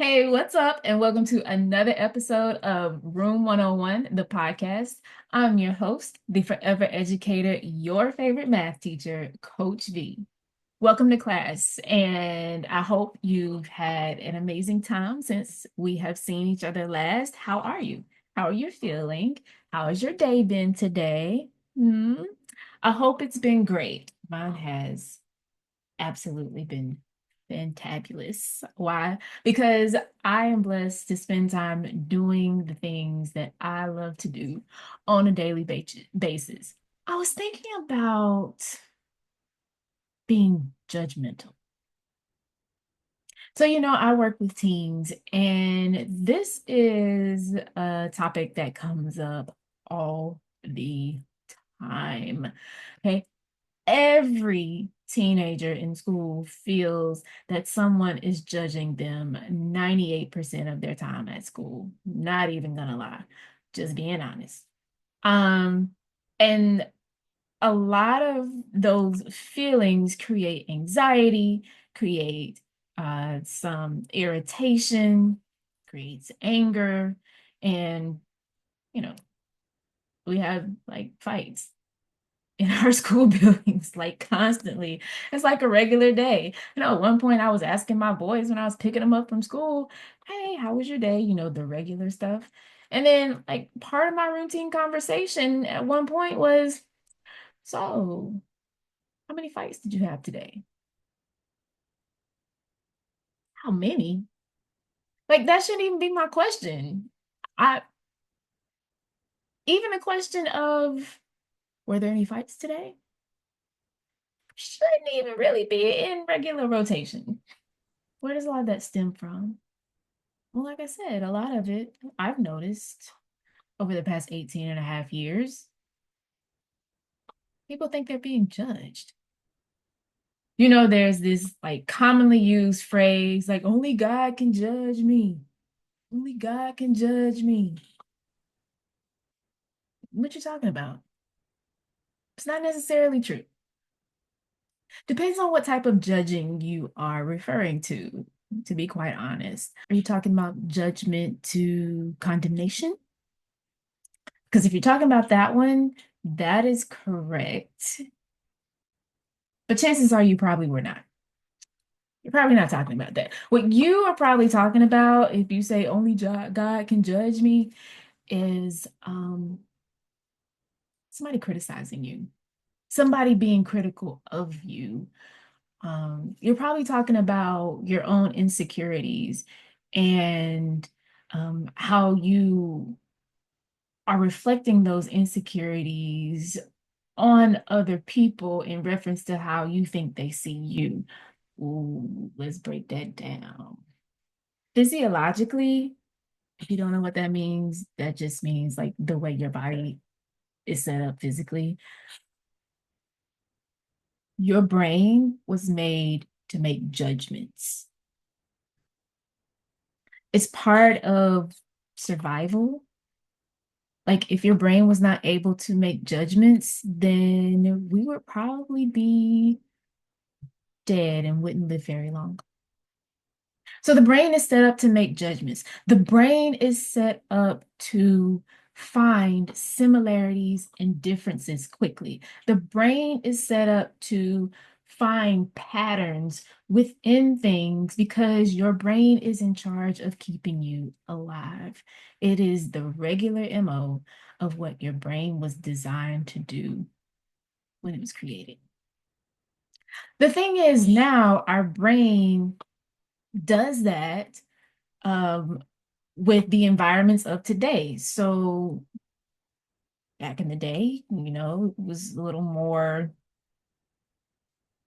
Hey, what's up? And welcome to another episode of Room 101, the podcast. I'm your host, the forever educator, your favorite math teacher, Coach V. Welcome to class, and I hope you've had an amazing time since we have seen each other last. How are you? How are you feeling? How has your day been today? Hmm? I hope it's been great. Mine has absolutely been fantabulous. Why? Because I am blessed to spend time doing the things that I love to do on a daily basis. I was thinking about being judgmental. So, I work with teens, and this is a topic that comes up all the time. Okay. Every teenager in school feels that someone is judging them 98% of their time at school. Not even gonna lie, just being honest. Um, and a lot of those feelings create anxiety, create some irritation, creates anger, and you know, we have like fights in our school buildings like constantly. It's like a regular day. At one point I was asking my boys when I was picking them up from school, hey, how was your day? The regular stuff. And then like part of my routine conversation at one point was, so how many fights did you have today? How many? Like that shouldn't even be my question. I Even the question of, were there any fights today? Shouldn't even really be in regular rotation. Where does a lot of that stem from? Well, like I said, a lot of it I've noticed over the past 18 and a half years, people think they're being judged. There's this like commonly used phrase like, only God can judge me. Only God can judge me. What you talking about? It's not necessarily true. Depends on what type of judging you are referring to be quite honest. Are you talking about judgment to condemnation? Because if you're talking about that one, that is correct. But chances are you probably were not. You're probably not talking about that. What you are probably talking about, if you say only God can judge me, is somebody criticizing you, somebody being critical of you. You're probably talking about your own insecurities and how you are reflecting those insecurities on other people in reference to how you think they see you. Ooh, let's break that down. Physiologically, if you don't know what that means, that just means like the way your body is set up physically. Your brain was made to make judgments. It's part of survival. Like if your brain was not able to make judgments, then we would probably be dead and wouldn't live very long. So the brain is set up to make judgments. The brain is set up to find similarities and differences quickly. The brain is set up to find patterns within things because your brain is in charge of keeping you alive. It is the regular MO of what your brain was designed to do when it was created. The thing is, now our brain does that um, with the environments of today. So back in the day, it was a little more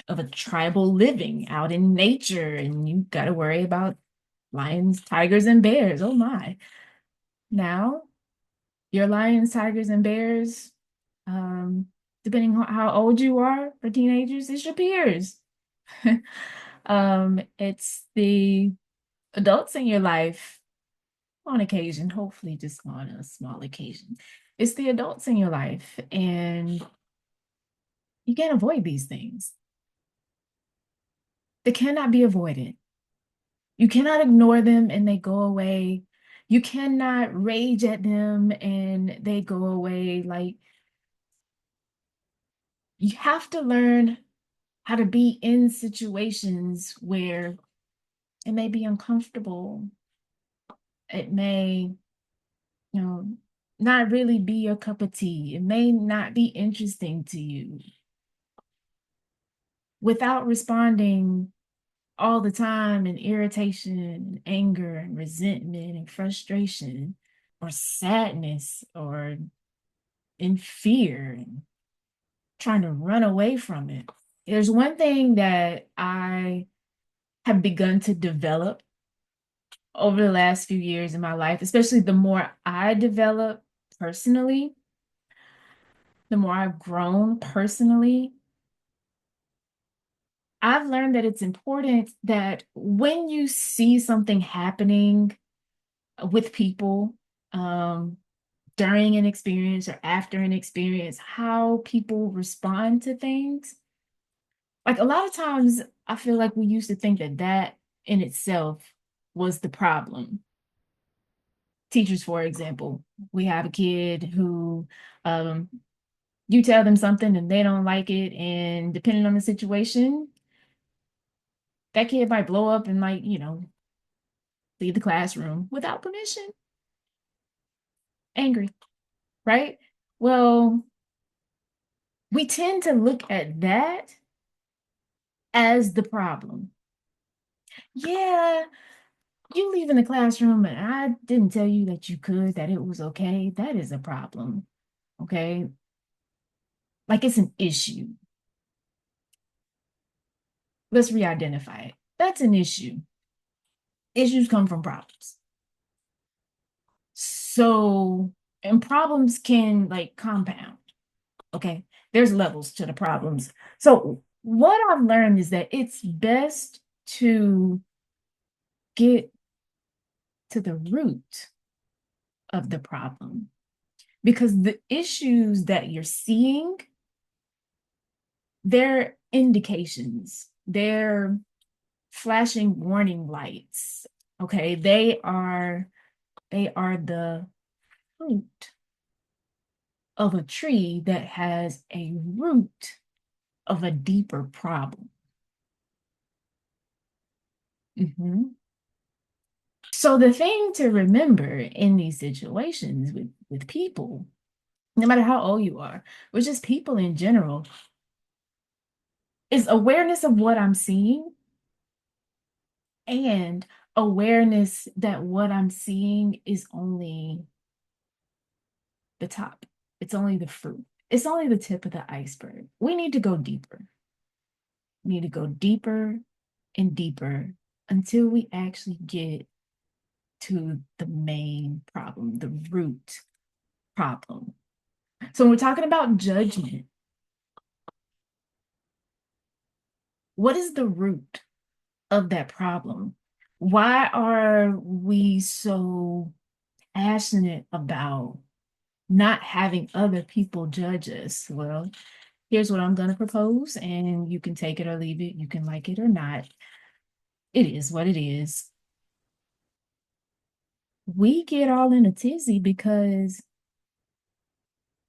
of a tribal living out in nature, and you got to worry about lions, tigers, and bears. Oh my. Now, your lions, tigers, and bears, um, depending on how old you are for teenagers, it's your peers. It's the adults in your life on occasion, hopefully just on a small occasion. It's the adults in your life, and you can't avoid these things. They cannot be avoided. You cannot ignore them and they go away. You cannot rage at them and they go away. Like, you have to learn how to be in situations where it may be uncomfortable. It may, you know, not really be your cup of tea. It may not be interesting to you. Without responding all the time in irritation and anger and resentment and frustration or sadness or in fear and trying to run away from it. There's one thing that I have begun to develop over the last few years in my life, especially the more I develop personally, the more I've grown personally. I've learned that it's important that when you see something happening with people, um, during an experience or after an experience, how people respond to things. Like a lot of times, I feel like we used to think that that in itself was the problem. Teachers, for example, we have a kid who um, you tell them something and they don't like it, and depending on the situation, that kid might blow up and might, leave the classroom without permission, angry, right? Well, we tend to look at that as the problem. Yeah, you leaving the classroom and I didn't tell you that you could, that it was okay. That is a problem. Okay. Like it's an issue. Let's re identify it. That's an issue. Issues come from problems. So, and problems can like compound. Okay. There's levels to the problems. So, what I've learned is that it's best to get to the root of the problem because the issues that you're seeing, they're indications, they're flashing warning lights. Okay, they are the fruit of a tree that has a root of a deeper problem. Mhm. So the thing to remember in these situations with people, no matter how old you are, or just people in general, is awareness of what I'm seeing and awareness that what I'm seeing is only the top. It's only the fruit. It's only the tip of the iceberg. We need to go deeper. We need to go deeper and deeper until we actually get to the main problem, the root problem. So when we're talking about judgment, what is the root of that problem? Why are we so passionate about not having other people judge us? Well, here's what I'm going to propose, and you can take it or leave it. You can like it or not. It is what it is. We get all in a tizzy because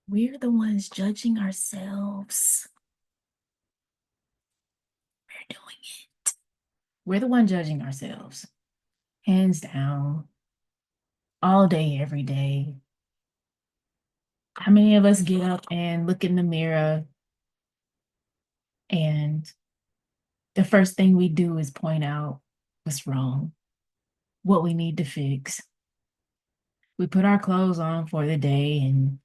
we're the ones judging ourselves. We're doing it. We're the one judging ourselves, hands down, all day, every day. How many of us get up and look in the mirror and the first thing we do is point out what's wrong, what we need to fix? We put our clothes on for the day, and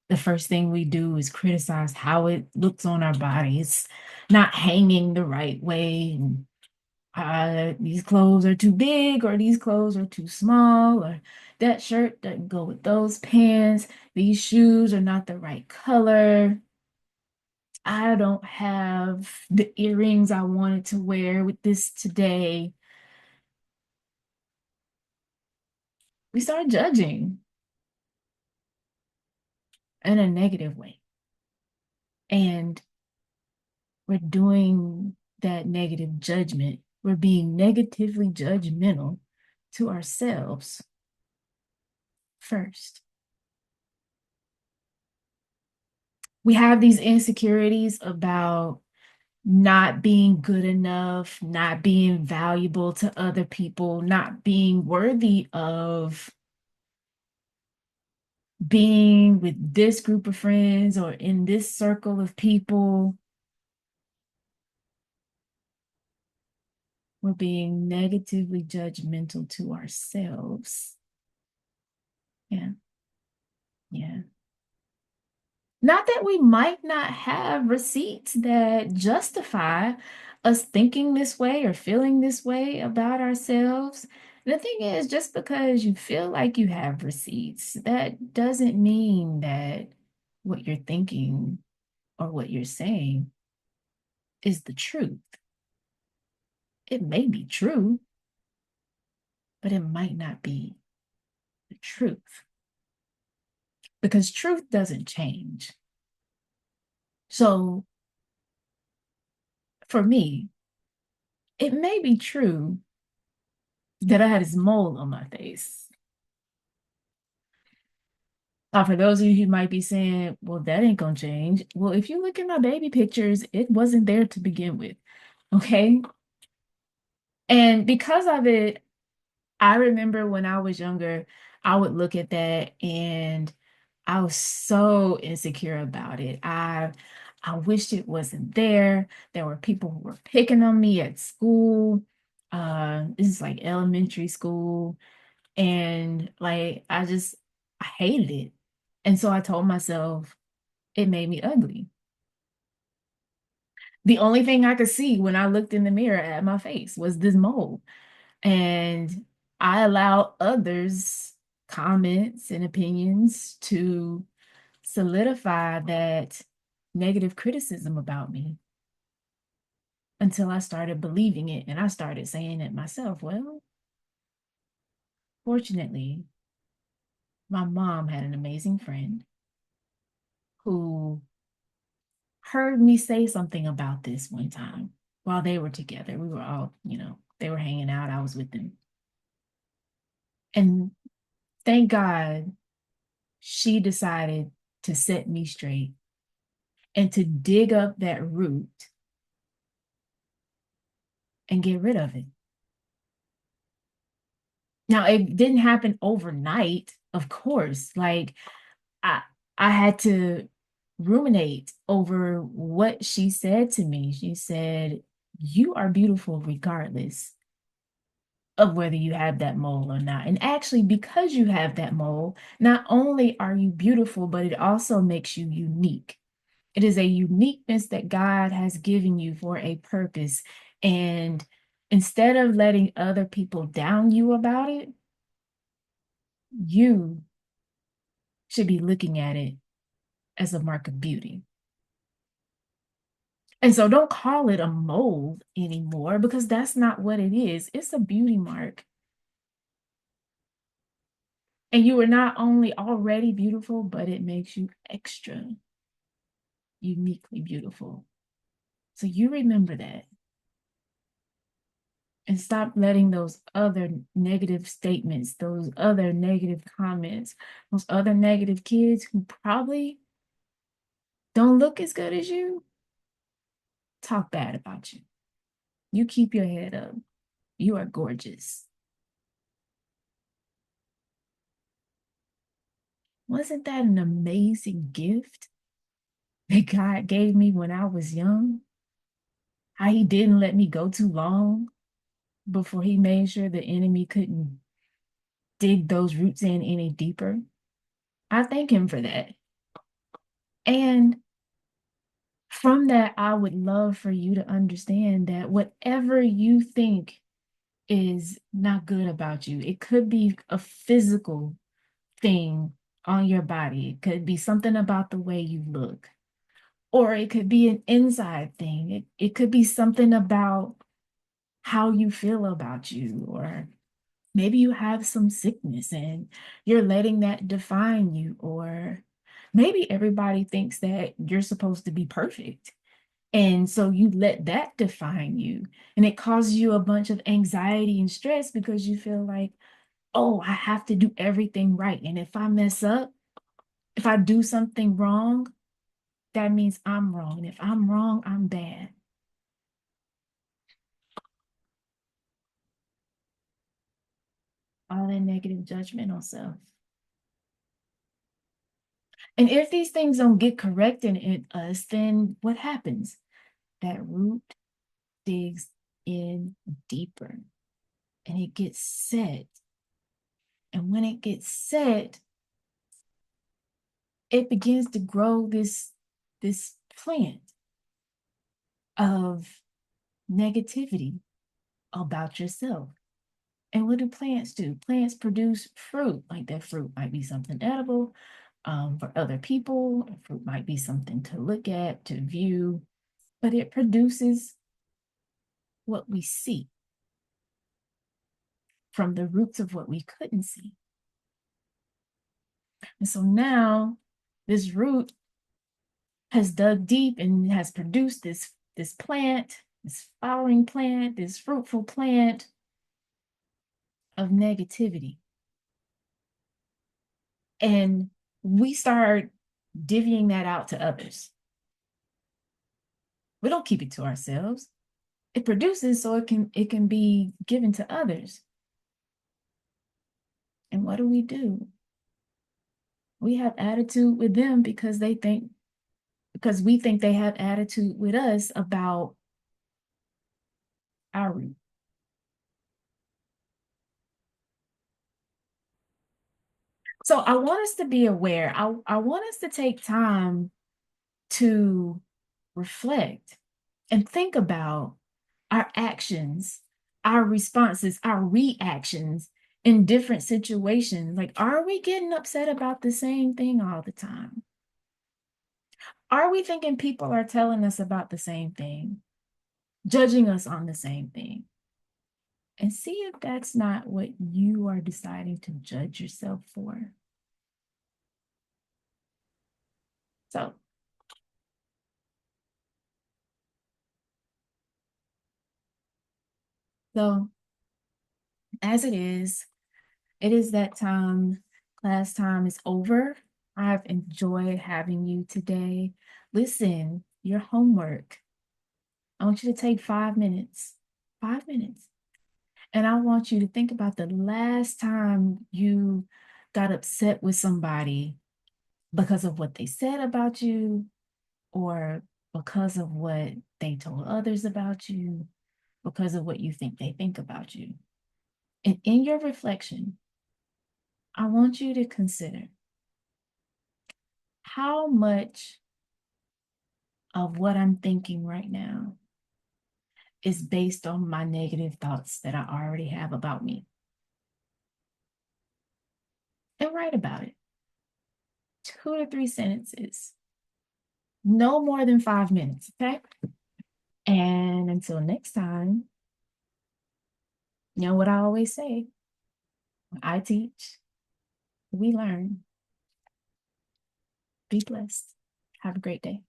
the first thing we do is criticize how it looks on our bodies, not hanging the right way. And, these clothes are too big, or these clothes are too small, or that shirt doesn't go with those pants. These shoes are not the right color. I don't have the earrings I wanted to wear with this today. We start judging in a negative way. And we're doing that negative judgment we're being negatively judgmental to ourselves first. We have these insecurities about not being good enough, not being valuable to other people, not being worthy of being with this group of friends or in this circle of people. We're being negatively judgmental to ourselves. Yeah, yeah. Not that we might not have receipts that justify us thinking this way or feeling this way about ourselves. The thing is, just because you feel like you have receipts, that doesn't mean that what you're thinking or what you're saying is the truth. It may be true, but it might not be the truth because truth doesn't change. So for me, it may be true that I had this mole on my face. For those of you who might be saying, well, that ain't gonna change. Well, if you look at my baby pictures, it wasn't there to begin with. Okay. And because of it, I remember when I was younger, I would look at that and I was so insecure about it. I wished it wasn't there. There were people who were picking on me at school. This is like elementary school. And like I hated it. And so I told myself it made me ugly. The only thing I could see when I looked in the mirror at my face was this mole. And I allowed others' comments and opinions to solidify that negative criticism about me until I started believing it and I started saying it myself. Well, fortunately, my mom had an amazing friend who heard me say something about this one time while they were together. We were all, they were hanging out. I was with them. And thank God she decided to set me straight and to dig up that root and get rid of it. Now, it didn't happen overnight, of course. Like I I had to ruminate over what she said to me. She said, "You are beautiful regardless of whether you have that mole or not." And actually, because you have that mole, not only are you beautiful, but it also makes you unique. It is a uniqueness that God has given you for a purpose. And instead of letting other people down you about it, you should be looking at it as a mark of beauty. And so don't call it a mold anymore because that's not what it is. It's a beauty mark. And you are not only already beautiful, but it makes you extra uniquely beautiful. So you remember that and stop letting those other negative statements, those other negative comments, those other negative kids who probably don't look as good as you talk bad about you. You keep your head up. You are gorgeous. Wasn't that an amazing gift that God gave me when I was young? How he didn't let me go too long before he made sure the enemy couldn't dig those roots in any deeper. I thank him for that. And from that, I would love for you to understand that whatever you think is not good about you, it could be a physical thing on your body, it could be something about the way you look, or it could be an inside thing. It could be something about how you feel about you, or maybe you have some sickness and you're letting that define you, or maybe everybody thinks that you're supposed to be perfect And so you let that define you. And it causes you a bunch of anxiety and stress because you feel like, oh, I have to do everything right. And if I mess up, if I do something wrong, that means I'm wrong. And if I'm wrong, I'm bad. All that negative judgment on self. And if these things don't get corrected in us, then what happens? That root digs in deeper and it gets set. And when it gets set, it begins to grow this plant of negativity about yourself. And what do plants do? Plants produce fruit. Like that fruit might be something edible for other people. Fruit might be something to look at, to view, but it produces what we see from the roots of what we couldn't see. And so now this root has dug deep and has produced this plant, this flowering plant, this fruitful plant of negativity. And we start divvying that out to others. We don't keep it to ourselves. It produces so it can be given to others. And what do? We have attitude with them because we think they have attitude with us about our root. So I want us to be aware. I want us to take time to reflect and think about our actions, our responses, our reactions in different situations. Like, are we getting upset about the same thing all the time? Are we thinking people are telling us about the same thing, judging us on the same thing? And see if that's not what you are deciding to judge yourself for. So, so as it is that time. Class time is over. I've enjoyed having you today. Listen, your homework. I want you to take 5 minutes, 5 minutes. And I want you to think about the last time you got upset with somebody because of what they said about you or because of what they told others about you, because of what you think they think about you. And in your reflection, I want you to consider how much of what I'm thinking right now is based on my negative thoughts that I already have about me. And write about it. 2 to 3 sentences. No more than 5 minutes, okay? And until next time, you know what I always say, I teach, we learn. Be blessed. Have a great day.